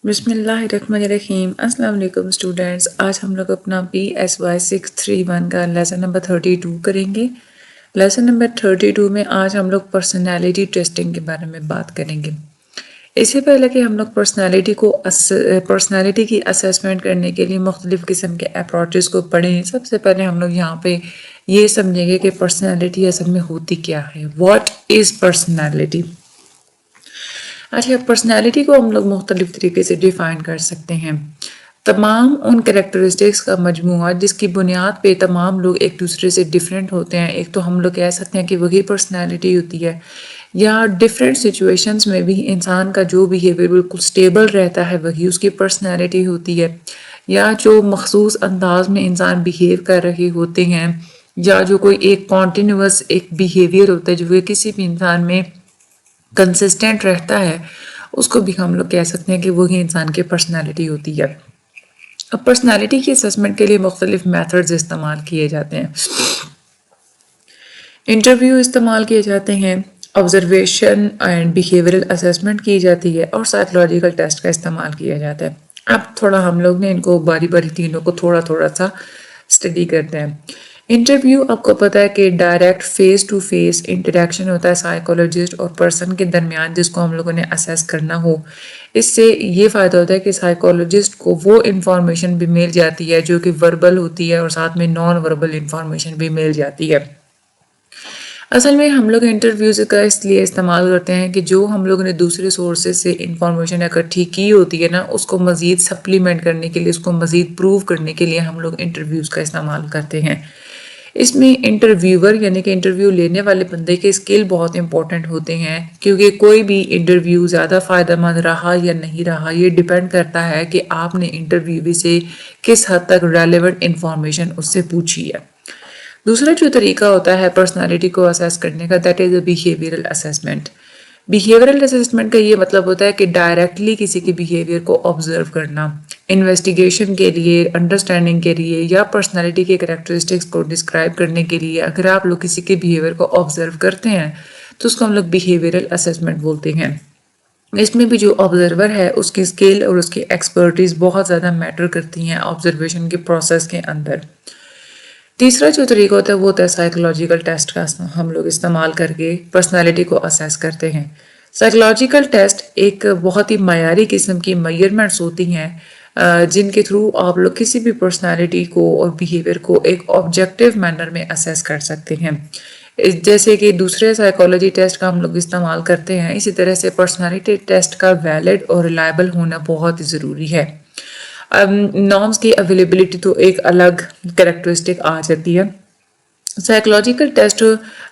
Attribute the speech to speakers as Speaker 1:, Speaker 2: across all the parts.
Speaker 1: بسم اللہ الرحمن الرحیم۔ السلام علیکم اسٹوڈینٹس، آج ہم لوگ اپنا PSY 631 کا لیسن نمبر 32 کریں گے۔ لیسن نمبر 32 میں آج ہم لوگ پرسنالٹی ٹیسٹنگ کے بارے میں بات کریں گے۔ اس سے پہلے کہ ہم لوگ پرسنالٹی کی اسیسمنٹ کرنے کے لیے مختلف قسم کے اپروچز کو پڑھیں، سب سے پہلے ہم لوگ یہاں پہ یہ سمجھیں گے کہ پرسنالٹی اصل میں ہوتی کیا ہے، واٹ از پرسنالٹی۔ اچھا، پرسنالٹی کو ہم لوگ مختلف طریقے سے ڈیفائن کر سکتے ہیں۔ تمام ان کریکٹرسٹکس کا مجموعہ جس کی بنیاد پہ تمام لوگ ایک دوسرے سے ڈیفرنٹ ہوتے ہیں۔ ایک تو ہم لوگ کہہ سکتے ہیں کہ وہی پرسنالٹی ہوتی ہے، یا ڈیفرنٹ سچویشنز میں بھی انسان کا جو بیہیویئر بالکل سٹیبل رہتا ہے وہی اس کی پرسنالٹی ہوتی ہے، یا جو مخصوص انداز میں انسان بیہیو کر رہے ہوتے ہیں، یا جو کوئی ایک کانٹینیوس ایک بیہیویئر ہوتا ہے جو کسی بھی انسان میں کنسسٹنٹ رہتا ہے، اس کو بھی ہم لوگ کہہ سکتے ہیں کہ وہی انسان کی پرسنالٹی ہوتی ہے۔ اب پرسنالٹی کی اسسمنٹ کے لیے مختلف میتھڈز استعمال کیے جاتے ہیں۔ انٹرویو استعمال کیے جاتے ہیں، آبزرویشن اینڈ بیہیویئرل اسسمنٹ کی جاتی ہے، اور سائیکولوجیکل ٹیسٹ کا استعمال کیا جاتا ہے۔ اب تھوڑا ہم لوگ نے ان کو باری باری تینوں کو تھوڑا تھوڑا سا اسٹڈی کرتے ہیں۔ انٹرویو آپ کو پتا ہے کہ direct face to face interaction ہوتا ہے سائیکولوجسٹ اور پرسن کے درمیان، جس کو ہم لوگوں نے اسیس کرنا ہو۔ اس سے یہ فائدہ ہوتا ہے کہ سائیکولوجسٹ کو وہ انفارمیشن بھی مل جاتی ہے جو کہ وربل ہوتی ہے، اور ساتھ میں نان وربل انفارمیشن بھی مل جاتی ہے۔ اصل میں ہم لوگ انٹرویوز کا اس لیے استعمال کرتے ہیں کہ جو ہم لوگوں نے دوسرے سورسز سے انفارمیشن اکٹھی کی ہوتی ہے نا، اس کو مزید سپلیمنٹ کرنے کے لیے، اس کو مزید پروو کرنے کے لیے ہم لوگ انٹرویوز کا استعمال کرتے ہیں۔ اس میں انٹرویور یعنی کہ انٹرویو لینے والے بندے کے اسکل بہت امپورٹنٹ ہوتے ہیں، کیونکہ کوئی بھی انٹرویو زیادہ فائدہ مند رہا یا نہیں رہا یہ ڈیپینڈ کرتا ہے کہ آپ نے انٹرویو سے کس حد تک ریلیونٹ انفارمیشن اس سے پوچھی ہے۔ دوسرا جو طریقہ ہوتا ہے پرسنالٹی کو اسیس کرنے کا، that is a behavioural assessment. Behavioural assessment کا یہ مطلب ہوتا ہے کہ ڈائریکٹلی کسی کے بیہیویئر کو آبزرو کرنا، انویسٹیگیشن کے لیے، انڈرسٹینڈنگ کے لیے، یا پرسنالٹی کے کریکٹرسٹکس کو ڈسکرائب کرنے کے لیے اگر آپ لوگ کسی کے بیہیویئر کو آبزرو کرتے ہیں تو اس کو ہم لوگ بیہیویئرل اسیسمنٹ بولتے ہیں۔ اس میں بھی جو آبزرور ہے اس کی اسکل اور اس کی ایکسپرٹیز بہت زیادہ میٹر کرتی ہیں آبزرویشن کے پروسیس کے اندر۔ تیسرا جو طریقہ ہوتا ہے وہ ہوتا ہے سائیکولوجیکل ٹیسٹ کا ہم لوگ استعمال کر کے پرسنالٹی کو اسیس کرتے ہیں۔ سائیکولوجیکل ٹیسٹ ایک بہت ہی معیاری قسم کی میئرمنٹس ہوتی ہیں جن کے تھرو آپ لوگ کسی بھی پرسنالٹی کو اور بیہیویئر کو ایک آبجیکٹیو مینر میں اسیس کر سکتے ہیں۔ جیسے کہ دوسرے سائیکولوجی ٹیسٹ کا ہم لوگ استعمال کرتے ہیں، اسی طرح سے پرسنالٹی ٹیسٹ کا ویلڈ اور ریلائبل ہونا بہت ضروری ہے۔ نارمز کی اویلیبلٹی تو ایک الگ کریکٹرسٹک آ جاتی ہے۔ سائیکولوجیکل ٹیسٹ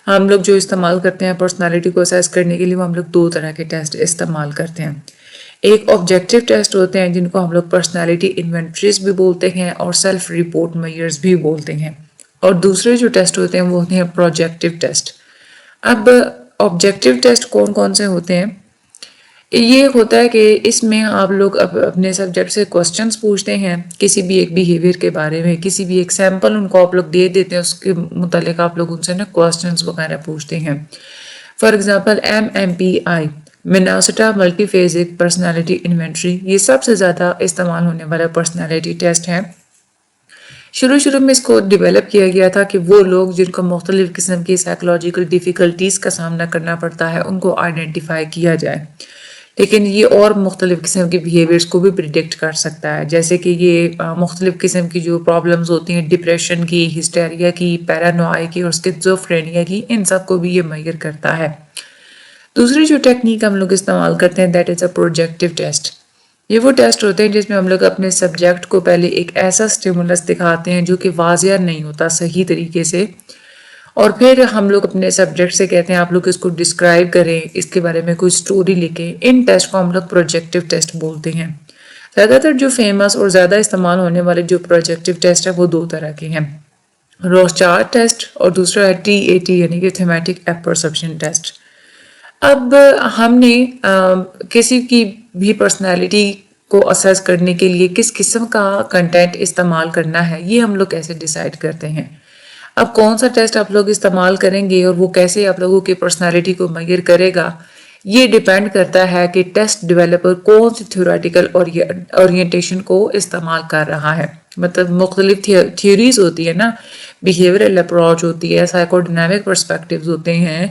Speaker 1: ہم لوگ جو استعمال کرتے ہیں پرسنالٹی کو اسیس کرنے کے لیے، وہ ہم لوگ دو طرح کے ٹیسٹ استعمال کرتے ہیں۔ ایک آبجیکٹیو ٹیسٹ ہوتے ہیں جن کو ہم لوگ پرسنالٹی انوینٹریز بھی بولتے ہیں اور سیلف رپورٹ میئرز بھی بولتے ہیں، اور دوسرے جو ٹیسٹ ہوتے ہیں وہ ہوتے ہیں پروجیکٹیو ٹیسٹ۔ اب آبجیکٹیو ٹیسٹ کون کون سے ہوتے ہیں؟ یہ ہوتا ہے کہ اس میں آپ لوگ اپنے سبجیکٹ سے کوسچنز پوچھتے ہیں کسی بھی ایک بیہیویئر کے بارے میں، کسی بھی ایک سیمپل ان کو آپ لوگ دے دیتے ہیں، اس کے متعلق آپ لوگ ان سے نا کوسچنز وغیرہ پوچھتے ہیں۔ For example MMPI Minnesota multiphasic personality inventory, یہ سب سے زیادہ استعمال ہونے والا پرسنالٹی ٹیسٹ ہے۔ شروع میں اس کو ڈیولپ کیا گیا تھا کہ وہ لوگ جن کو مختلف قسم کی سائیکولوجیکل ڈیفیکلٹیز کا سامنا کرنا پڑتا ہے ان کو آئیڈینٹیفائی کیا جائے، لیکن یہ اور مختلف قسم کے بیہیویئرس کو بھی پریڈکٹ کر سکتا ہے، جیسے کہ یہ مختلف قسم کی جو پرابلمز ہوتی ہیں ڈپریشن کی، ہسٹیریا کی، پیرانوئی کی اور اسکیزوفرینیا کی، ان سب کو بھی یہ میئر کرتا ہے۔ دوسری جو ٹیکنیک ہم لوگ استعمال کرتے ہیں that is a projective test. یہ وہ ٹیسٹ ہوتے ہیں جس میں ہم لوگ اپنے سبجیکٹ کو پہلے ایک ایسا سٹیمولس دکھاتے ہیں جو کہ واضح نہیں ہوتا صحیح طریقے سے، اور پھر ہم لوگ اپنے سبجیکٹ سے کہتے ہیں آپ لوگ اس کو ڈسکرائب کریں، اس کے بارے میں کوئی سٹوری لکھیں۔ ان ٹیسٹ کو ہم لوگ پروجیکٹیو ٹیسٹ بولتے ہیں۔ زیادہ تر جو فیمس اور زیادہ استعمال ہونے والے جو پروجیکٹیو ٹیسٹ ہے وہ دو طرح کے ہیں، روسچارڈ ٹیسٹ اور دوسرا ہے TAT یعنی کہ تھیمیٹک اپرسیپشن ٹیسٹ۔ اب ہم نے کسی کی بھی پرسنالٹی کو اسیس کرنے کے لیے کس قسم کا کنٹینٹ استعمال کرنا ہے یہ ہم لوگ کیسے ڈیسائیڈ کرتے ہیں۔ اب کون سا ٹیسٹ آپ لوگ استعمال کریں گے اور وہ کیسے آپ لوگوں کی پرسنالٹی کو میئر کرے گا، یہ ڈیپینڈ کرتا ہے کہ ٹیسٹ ڈیولپر کون سی تھیوریٹیکل اورینٹیشن کو استعمال کر رہا ہے. مطلب مختلف تھیوریز ہوتی ہے نا، بیہیورل اپروچ ہوتی ہے، سائیکو ڈائنامک پرسپیکٹیوز ہوتے ہیں،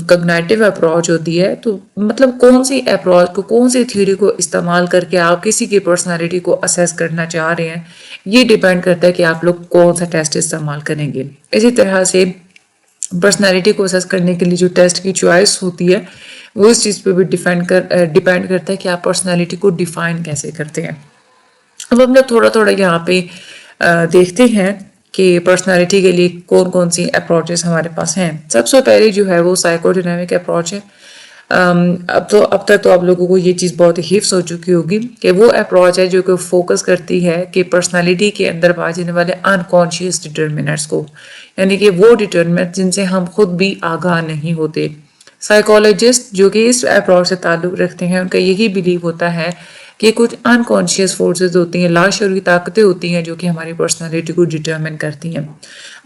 Speaker 1: کگنیٹیو اپروچ ہوتی ہے. تو مطلب کون سی اپروچ کو، کون سی تھیوری کو استعمال کر کے آپ کسی کی پرسنالٹی کو اسیس کرنا چاہ رہے ہیں، یہ ڈیپینڈ کرتا ہے کہ آپ لوگ کون سا ٹیسٹ استعمال کریں گے. اسی طرح سے پرسنالٹی کو اسیس کرنے کے لیے جو ٹیسٹ کی چوائس ہوتی ہے وہ اس چیز پہ بھی ڈیپینڈ کرتا ہے کہ آپ پرسنالٹی کو ڈیفائن کیسے کرتے ہیں. اب ہم لوگ تھوڑا تھوڑا یہاں پہ دیکھتے ہیں کہ پرسنالٹی کے لیے کون کون سی اپروچز ہمارے پاس ہیں. سب سے پہلے جو ہے وہ سائیکو ڈائنامک اپروچ ہے. اب تک تو آپ لوگوں کو یہ چیز بہت حفظ ہو چکی ہوگی کہ وہ اپروچ ہے جو کہ فوکس کرتی ہے کہ پرسنالٹی کے اندر پائے جانے والے انکانشیس ڈٹرمنٹس کو، یعنی کہ وہ ڈٹرمنٹ جن سے ہم خود بھی آگاہ نہیں ہوتے. سائیکولوجسٹ جو کہ اس اپروچ سے تعلق رکھتے ہیں ان کا یہی بلیو ہوتا ہے کہ کچھ انکانشیس فورسز ہوتی ہیں، لاشعوری طاقتیں ہوتی ہیں جو کہ ہماری پرسنالٹی کو ڈٹرمن کرتی ہیں.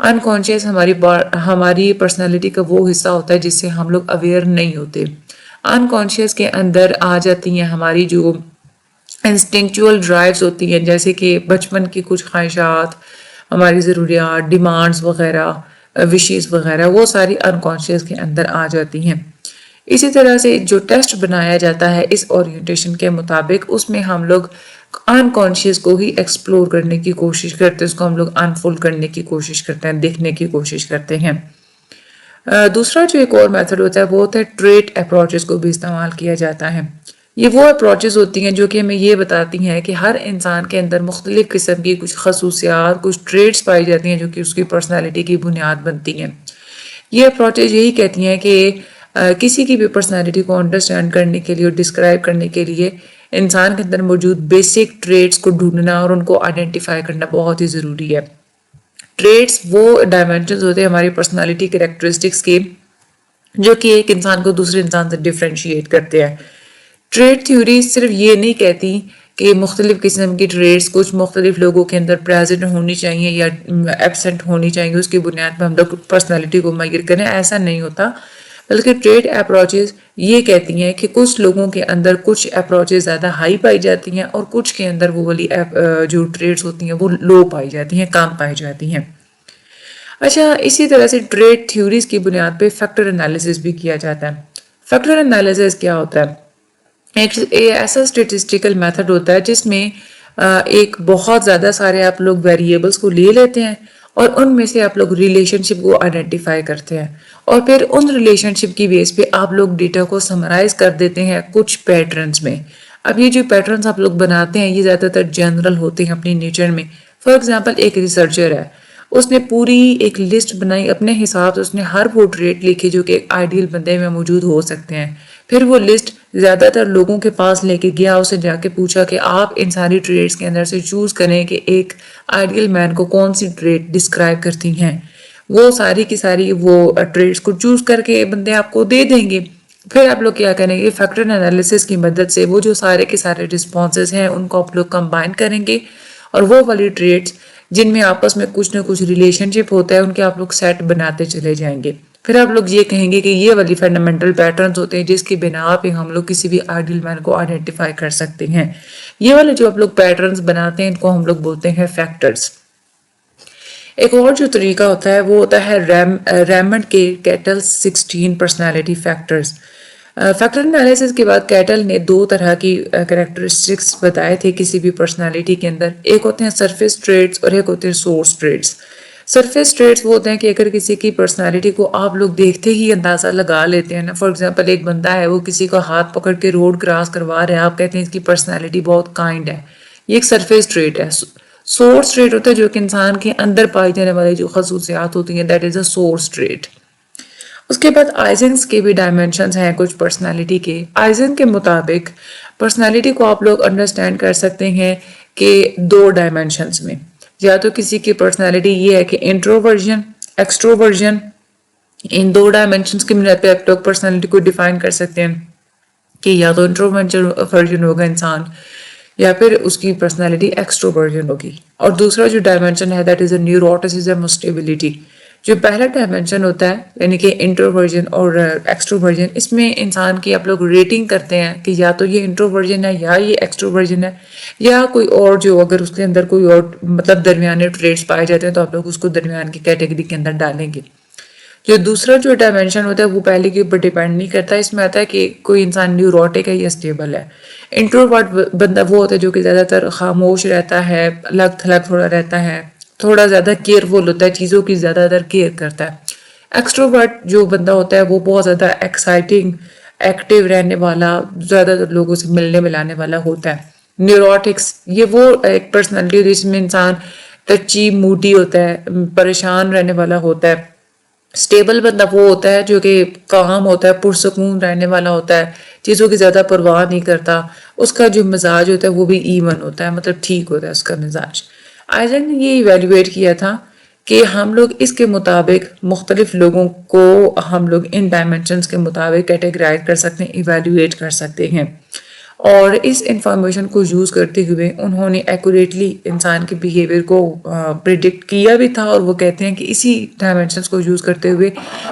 Speaker 1: انکانشیس ہماری پرسنالٹی کا وہ حصہ ہوتا ہے جس سے ہم لوگ اویئر نہیں ہوتے. انکانشیس کے اندر آ جاتی ہیں ہماری جو انسٹنکچوئل ڈرائیوز ہوتی ہیں، جیسے کہ بچپن کی کچھ خواہشات، ہماری ضروریات، ڈیمانڈز وغیرہ، وشیز وغیرہ، وہ ساری انکانشیس کے اندر آ جاتی ہیں. اسی طرح سے جو ٹیسٹ بنایا جاتا ہے اس اورینٹیشن کے مطابق، اس میں ہم لوگ انکانشیس کو ہی ایکسپلور کرنے کی کوشش کرتے ہیں، اس کو ہم لوگ انفولڈ کرنے کی کوشش کرتے ہیں، دیکھنے کی کوشش کرتے ہیں. دوسرا جو ایک اور میتھڈ ہوتا ہے وہ ہوتا ہے ٹریٹ اپروچز کو بھی استعمال کیا جاتا ہے. یہ وہ اپروچز ہوتی ہیں جو کہ ہمیں یہ بتاتی ہیں کہ ہر انسان کے اندر مختلف قسم کی کچھ خصوصیات، کچھ ٹریٹس پائی جاتی ہیں جو کہ اس کی پرسنالٹی کی بنیاد بنتی ہیں. یہ اپروچز یہی کہتی ہیں کہ کسی کی بھی پرسنالٹی کو انڈرسٹینڈ کرنے کے لیے اور ڈسکرائب کرنے کے لیے انسان کے اندر موجود بیسک ٹریٹس کو ڈھونڈنا اور ان کو آئیڈینٹیفائی کرنا بہت ہی ضروری ہے. ٹریٹس وہ ڈائمینشنز ہوتے ہیں ہماری پرسنالٹی کریکٹرسٹکس کے جو کہ ایک انسان کو دوسرے انسان سے ڈفرینشیٹ کرتے ہیں. ٹریٹ تھیوری صرف یہ نہیں کہتی کہ مختلف قسم کی ٹریٹس کچھ مختلف لوگوں کے اندر پریزنٹ ہونی چاہیے یا ایبسنٹ ہونی چاہیے، اس کی بنیاد پہ ہم لوگ پرسنالٹی کو میئر کریں، ایسا نہیں ہوتا. بلکہ ٹریٹ اپروچز یہ کہتی ہیں کہ کچھ لوگوں کے اندر کچھ اپروچز زیادہ ہائی پائی جاتی ہیں اور کچھ کے اندر وہ والی جو ٹریٹس ہوتی ہیں وہ لو پائی جاتی ہیں، کم پائی جاتی ہیں. اچھا، اسی طرح سے ٹریٹ تھیوریز کی بنیاد پہ فیکٹر انالیسس بھی کیا جاتا ہے. فیکٹر انالیسس کیا ہوتا ہے؟ ایک ایسا اسٹیٹسٹیکل میتھڈ ہوتا ہے جس میں ایک بہت زیادہ سارے آپ لوگ ویریبلس کو لے لیتے ہیں اور ان میں سے آپ لوگ ریلیشن شپ کو آئیڈینٹیفائی کرتے ہیں اور پھر ان ریلیشن شپ کی بیس پہ آپ لوگ ڈیٹا کو سمرائز کر دیتے ہیں کچھ پیٹرنز میں. اب یہ جو پیٹرنز آپ لوگ بناتے ہیں یہ زیادہ تر جنرل ہوتے ہیں اپنی نیچر میں. فار ایگزامپل ایک ریسرچر ہے، اس نے پوری ایک لسٹ بنائی اپنے حساب سے، اس نے ہر وہ ٹریٹ لکھی جو کہ ایک آئیڈیل بندے میں موجود ہو سکتے ہیں. پھر وہ لسٹ زیادہ تر لوگوں کے پاس لے کے گیا، اسے جا کے پوچھا کہ آپ ان ساری ٹریٹس کے اندر سے چوز کریں کہ ایک آئیڈیل مین کو کون سی ٹریٹ ڈسکرائب کرتی ہیں. وہ ساری کی ساری وہ ٹریٹس کو چوز کر کے بندے آپ کو دے دیں گے. پھر آپ لوگ کیا کریں گے؟ فیکٹر انالیسس کی مدد سے وہ جو سارے کے سارے رسپانسز ہیں ان کو آپ لوگ کمبائن کریں گے اور وہ والی ٹریٹس جن میں آپس میں کچھ نہ کچھ ریلیشن شپ ہوتا ہے ان کے آپ لوگ سیٹ بناتے چلے جائیں گے. پھر آپ لوگ یہ کہیں گے کہ یہ والی فنڈامنٹل پیٹرنز ہوتے ہیں جس کی بنا پہ ہم لوگ کسی بھی آئیڈیل مین کو آئیڈینٹیفائی کر سکتے ہیں. یہ والے جو آپ لوگ پیٹرنز بناتے ہیں ان کو ہم لوگ بولتے ہیں فیکٹرز. ایک اور جو طریقہ ہوتا ہے وہ ہوتا ہے ریمنڈ کے Cattell 16 personality factors. Factor analysis کے بعد کیٹل نے 2 طرح کی کریکٹرسٹکس بتائے تھے کسی بھی پرسنالٹی کے اندر. ایک ہوتے ہیں سرفیس ٹریٹس اور ایک ہوتے ہیں سورس ٹریٹس. سرفیس ٹریٹس وہ ہوتے ہیں کہ اگر کسی کی پرسنالٹی کو آپ لوگ دیکھتے ہی اندازہ لگا لیتے ہیں نا. فار ایگزامپل ایک بندہ ہے وہ کسی کا ہاتھ پکڑ کے روڈ کراس کروا رہا ہے، آپ کہتے ہیں اس کی پرسنالٹی بہت کائنڈ ہے، یہ ایک سرفیس ٹریٹ ہے. سورس ٹریٹ ہوتا ہے جو کہ انسان کے اندر پائی جانے والی جو خصوصیات ہوتی ہیں، that is a source trait. اس کے بعد آئزنس کے بھی ڈائمینشنز ہیں کچھ پرسنالٹی کے. آئزن کے مطابق پرسنالٹی کو آپ لوگ انڈرسٹینڈ کر سکتے ہیں کہ 2 ڈائمینشنز میں. یا تو کسی کی پرسنالٹی یہ ہے کہ انٹروورژن، ایکسٹروورژن، ان 2 ڈائمینشنز کی بنیاد پہ آپ لوگ پرسنالٹی کو ڈیفائن کر سکتے ہیں کہ یا تو انٹروورژن ہوگا انسان یا پھر اس کی پرسنالٹی ایکسٹروورژن ہوگی. اور دوسرا جو ڈائمینشن ہے دیٹ از اے نیوروٹسزم اور اسٹیبلٹی. جو پہلا ڈائمینشن ہوتا ہے یعنی کہ انٹروورژن اور ایکسٹروورژن، اس میں انسان کی آپ لوگ ریٹنگ کرتے ہیں کہ یا تو یہ انٹروورژن ہے یا یہ ایکسٹروورژن ہے یا کوئی اور، جو اگر اس کے اندر کوئی اور مطلب درمیانے ٹریٹس پائے جاتے ہیں تو آپ لوگ اس کو درمیان کی کیٹیگری کے اندر ڈالیں گے۔ جو دوسرا جو ڈائمینشن ہوتا ہے وہ پہلے کے اوپر ڈیپینڈ نہیں کرتا، اس میں آتا ہے کہ کوئی انسان نیوروٹک ہے یا اسٹیبل ہے۔ انٹروورٹ بندہ وہ ہوتا ہے جو کہ زیادہ تر خاموش رہتا ہے، الگ تھلگ تھوڑا رہتا ہے، تھوڑا زیادہ کیئرفل ہوتا ہے، چیزوں کی زیادہ تر کیئر کرتا ہے۔ ایکسٹروورٹ جو بندہ ہوتا ہے وہ بہت زیادہ ایکسائٹنگ، ایکٹیو رہنے والا، زیادہ تر لوگوں سے ملنے ملانے والا ہوتا ہے۔ نیوروٹکس یہ وہ ایک پرسنالٹی ہوتی ہے جس میں انسان ٹچی موڈی ہوتا ہے، پریشان رہنے والا ہوتا ہے۔ اسٹیبل بندہ وہ ہوتا ہے جو کہ کام ہوتا ہے، پرسکون رہنے والا ہوتا ہے، چیزوں کی زیادہ پرواہ نہیں کرتا، اس کا جو مزاج ہوتا ہے وہ بھی ایون ہوتا ہے، مطلب ٹھیک ہوتا ہے اس کا مزاج۔ آئزن نے یہ ایویلویٹ کیا تھا کہ ہم لوگ اس کے مطابق مختلف لوگوں کو ہم لوگ ان ڈائمینشنز کے مطابق کیٹیگرائز کر سکتے ہیں، ایویلویٹ کر سکتے ہیں، اور اس انفارمیشن کو یوز کرتے ہوئے انہوں نے ایکوریٹلی انسان کے بیہیویئر کو پریڈکٹ کیا بھی تھا، اور وہ کہتے ہیں کہ اسی ڈائمینشنز کو یوز کرتے ہوئے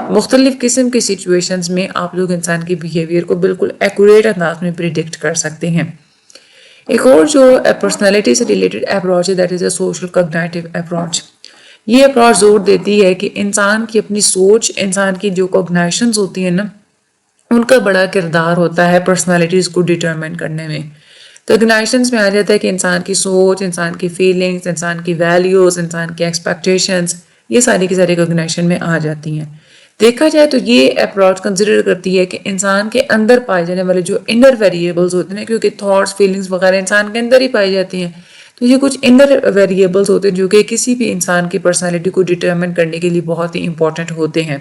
Speaker 1: مختلف قسم کی سچویشنز میں آپ لوگ انسان کے بیہیویئر کو بالکل ایکوریٹ انداز میں پریڈکٹ کر سکتے ہیں۔ ایک اور جو پرسنالٹی سے ریلیٹڈ اپروچ ہے that is a social cognitive approach. یہ اپروچ زور دیتی ہے کہ انسان کی اپنی سوچ، انسان کی جو کوگنیشنز ہوتی ہیں نا، ان کا بڑا کردار ہوتا ہے پرسنالٹیز کو ڈیٹرمن کرنے میں۔ کوگنیشنز میں آ جاتا ہے کہ انسان کی سوچ، انسان کی فیلنگز، انسان کی ویلیوز، انسان کی ایکسپیکٹیشنز، یہ ساری کی ساری کوگنیشن میں آ جاتی ہیں۔ دیکھا جائے تو یہ اپروچ کنسیڈر کرتی ہے کہ انسان کے اندر پائے جانے والے جو انر ویریبلز ہوتے ہیں، کیونکہ تھاٹس، فیلنگز وغیرہ انسان کے اندر ہی پائی جاتی ہیں، تو یہ کچھ انر ویریبلز ہوتے ہیں جو کہ کسی بھی انسان کی پرسنالٹی کو ڈیٹرمن کرنے کے لیے بہت ہی امپورٹنٹ ہوتے ہیں۔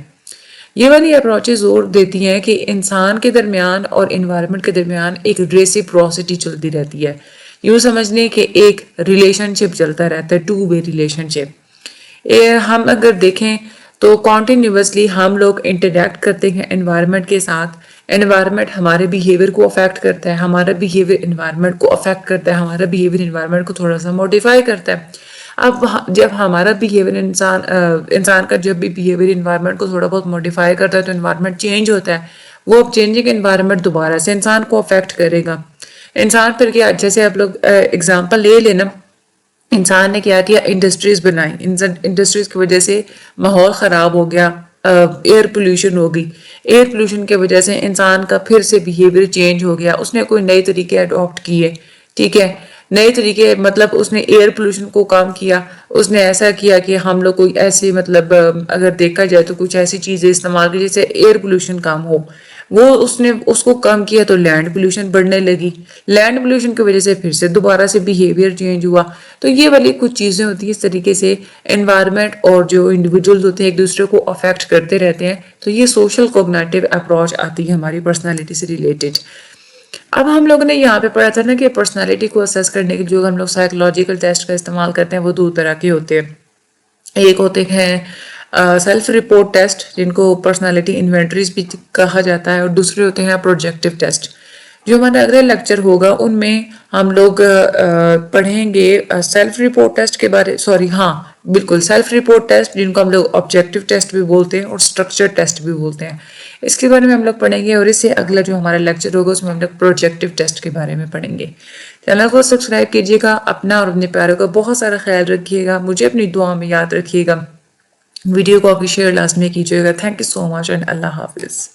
Speaker 1: یہ والی اپروچیں زور دیتی ہیں کہ انسان کے درمیان اور انوائرمنٹ کے درمیان ایک ریسیپروسٹی چلتی رہتی ہے، یوں سمجھ لیں کہ ایک ریلیشن شپ چلتا رہتا ہے، ٹو وے ریلیشن شپ۔ ہم اگر دیکھیں تو کنٹینیوسلی ہم لوگ انٹریکٹ کرتے ہیں انوائرمنٹ کے ساتھ، انوائرمنٹ ہمارے بیہیویئر کو افیکٹ کرتا ہے، ہمارا بیہیویئر انوائرمنٹ کو افیکٹ کرتا ہے، ہمارا بیہیویئر انوائرمنٹ کو تھوڑا سا موڈیفائی کرتا ہے۔ اب جب ہمارا بیہیویئر انسان کا جب بھی بیہیویئر انوائرمنٹ کو تھوڑا بہت موڈیفائی کرتا ہے تو انوائرمنٹ چینج ہوتا ہے، وہ اب چینجنگ انوائرمنٹ دوبارہ سے انسان کو افیکٹ کرے گا۔ انسان پھر کیا، جیسے آپ لوگ اگزامپل لے لینا، انسان نے کیا کیا، انڈسٹریز بنائی، انڈسٹریز کی وجہ سے ماحول خراب ہو گیا، ایئر پولیوشن ہو گئی، ایئر پولیوشن کی وجہ سے انسان کا پھر سے بیہیویئر چینج ہو گیا، اس نے کوئی نئے طریقے اڈاپٹ کیے، ٹھیک ہے، نئے طریقے، مطلب اس نے ایئر پولیوشن کو کم کیا، اس نے ایسا کیا کہ ہم لوگ کوئی ایسی مطلب اگر دیکھا جائے تو کچھ ایسی چیزیں استعمال کی جیسے ایئر پولیوشن کم ہو، وہ اس نے اس کو کم کیا تو لینڈ پولیوشن بڑھنے لگی، لینڈ پولیوشن کی وجہ سے پھر سے دوبارہ سے بیہیویئر چینج ہوا۔ تو یہ والی کچھ چیزیں ہوتی ہیں، اس طریقے سے انوائرمنٹ اور جو انڈیویجولز ہوتے ہیں ایک دوسرے کو افیکٹ کرتے رہتے ہیں، تو یہ سوشل کوگنیٹو اپروچ آتی ہے ہماری پرسنالٹی سے ریلیٹڈ۔ اب ہم لوگوں نے یہاں پہ پڑھا تھا نا کہ پرسنالٹی کو اسیس کرنے کے جو ہم لوگ سائیکولوجیکل ٹیسٹ کا استعمال کرتے ہیں وہ دو طرح کے ہوتے ہیں۔ ایک ہوتے ہیں سیلف رپورٹ ٹیسٹ، جن کو پرسنالٹی انوینٹریز بھی کہا جاتا ہے، اور دوسرے ہوتے ہیں پروجیکٹو ٹیسٹ۔ جو ہمارا اگلا لیکچر ہوگا ان میں ہم لوگ پڑھیں گے سیلف رپورٹ ٹیسٹ کے بارے، بالکل سیلف رپورٹ ٹیسٹ، جن کو ہم لوگ آبجیکٹو ٹیسٹ بھی بولتے ہیں اور اسٹرکچر ٹیسٹ بھی بولتے ہیں، اس کے بارے میں ہم لوگ پڑھیں گے، اور اس سے اگلا جو ہمارا لیکچر ہوگا اس میں ہم لوگ پروجیکٹو ٹیسٹ کے بارے میں پڑھیں گے۔ چینل کو سبسکرائب کیجیے گا، اپنا اور اپنے پیاروں کا بہت سارا خیال رکھیے گا، مجھے اپنی دعا میں یاد رکھیے گا، ویڈیو کو آپ کی شیئر لازمی کیجیے گا۔ Thank you so much and اللہ حافظ۔